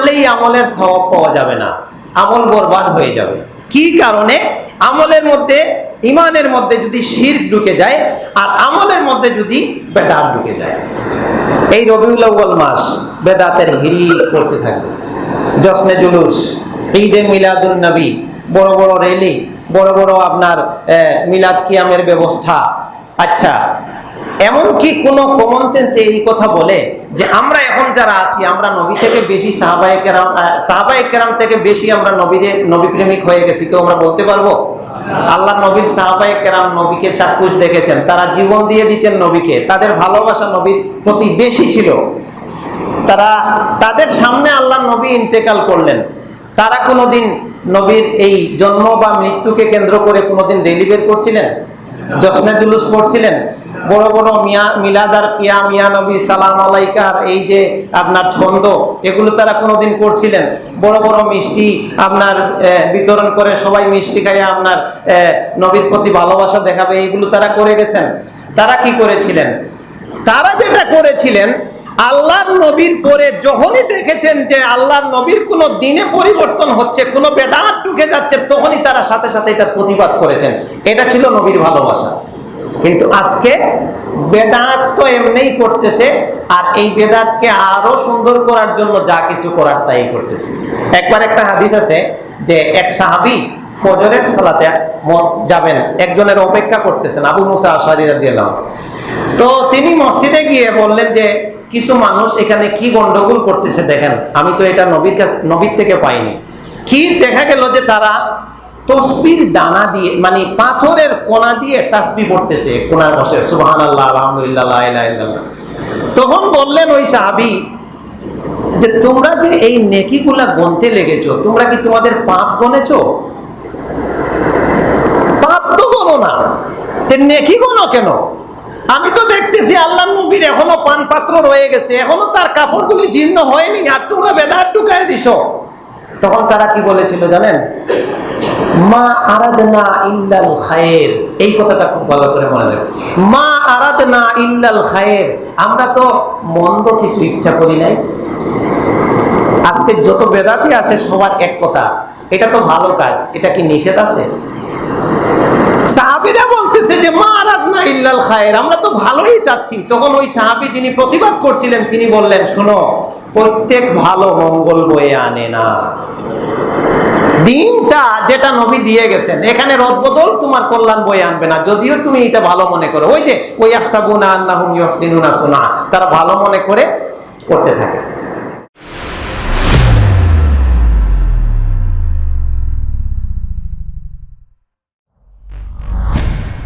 করলেই আমলের সওয়াব পাওয়া যাবে না, আমল বরবাদ হয়ে যাবে। কি কারণে? আমলের মধ্যে, ইমানের মধ্যে যদি শিরক ঢুকে যায় আর আমলের মধ্যে যদি বেদাত ঢুকে যায়। এই রবিউল আউয়াল মাস বেদাতের হিড়িক করতে থাকবে। জশ্নে জুলুস, ঈদে মিলাদুন নবী, বড় বড় র্যালি, বড় বড় আপনার মিলাদ কিয়ামের ব্যবস্থা। আচ্ছা, এমনকি কোনো কমন সেন্সে এই কথা বলে যে আমরা এখন যারা আছি আমরা নবী থেকে বেশি সাহাবায়ে কেরাম থেকে বেশি আমরা নবী প্রেমিক হয়ে গেছি, কেউ আমরা বলতে পারবো? আল্লাহ নবীর সাহাবায়ে কেরাম নবীকে চাক্ষুষ দেখেছেন, তারা জীবন দিয়ে দিতেন নবীকে, তাদের ভালোবাসা নবীর প্রতি বেশি ছিল। তাদের সামনে আল্লাহ নবী ইন্তেকাল করলেন, তারা কোনোদিন নবীর এই জন্ম বা মৃত্যুকে কেন্দ্র করে কোনোদিন র্যালি বের করছিলেন, জশ্নে জুলুস করছিলেন? বড় বড় মিলাদ আর কিয়াম, ইয়া নবী সালাম আলাইকার এই যে আপনার ছন্দ, এগুলো তারা কোনোদিন করছিলেন? বড় বড় মিষ্টি আপনার বিতরণ করে সবাই মিষ্টি খাইয়ে আপনার নবীর প্রতি ভালোবাসা দেখাবে, এইগুলো তারা করে গেছেন? তারা কি করেছিলেন? তারা যেটা করেছিলেন, আল্লাহর নবীর পরে যখনই দেখেছেন যে আল্লাহর নবীর কোনো দিনে পরিবর্তন হচ্ছে, কোনো বেদাত ঢুকে যাচ্ছে, তখনই তারা সাথে সাথে এটা প্রতিবাদ করেছেন। এটা ছিল নবীর ভালোবাসা। কিন্তু আজকে বেদাত তো এমনিই করতেছে, আর এই বেদাতকে আরো সুন্দর করার জন্য যা কিছু করার তাই করতেছে। একবার একটা হাদিস আছে যে এক সাহাবী ফজরের সালাতে যাবেন, একজনের অপেক্ষা করতেছেন, আবু মুসা আশআরী রাদিয়াল্লাহু আনহু। তো তিনি মসজিদে গিয়ে বললেন যে কিছু মানুষ এখানে কি গন্ডগোল করতেছে দেখেন, আমি তো এটা নবীর থেকে পাইনি। কি দেখা গেল যে তারা তসবির দানা দিয়ে, মানে পাথরের কোনা দিয়ে তাসবিহ পড়তেছে, কোনার বসে সুবহানাল্লাহ, আলহামদুলিল্লাহ, লা ইলাহা ইল্লাল্লাহ। তখন বললেন ওই সাহাবী যে তোমরা যে এই নেকিগুলা গুনতে লেগেছো, তোমরা কি তোমাদের পাপ গনেছো? পাপ তো গোনো না, তে নেকি গোনো কেন? আমি তো দেখতেছি আল্লাহর নবীর এখনো পান পাত্র রয়ে গেছে, এখনো তার কাপড়গুলি জীর্ণ হয়নি, আর তোমরা বেদাত ঢুকায় দিছো। তখন তারা কি বলেছিল জানেন? মা আরাদনা ইল্লাল খায়ের। এই কথাটা খুব ভালো করে মনে রাখবেন। মা আরাদনা ইল্লাল খায়ের, আমরা তো মন্দ কিছু ইচ্ছা করি নাই। আজকে যত বেদাতি আছে সবার এক কথা, এটা তো ভালো কাজ, এটা কি নিষেধ আছে? সাহাবীরা বলতেছে যে মা আরাদনা ইল্লাল খায়ের, আমরা তো ভালোই চাচ্ছি। তখন ওই সাহাবী যিনি প্রতিবাদ করছিলেন তিনি বললেন, শোনো, প্রত্যেক ভালো মঙ্গল বয়ে আনে না। দিনটা যেটা নবী দিয়ে গেছেন, এখানে রদবদল তোমার কল্যাণ বয়ে আনবে না, যদিও তুমি এটা ভালো মনে করো। ওই যে ওই ইয়াহসাবুনা আন্নাহুম ইউহসিনুনা সুনআ, তারা ভালো মনে করে করতে থাকে।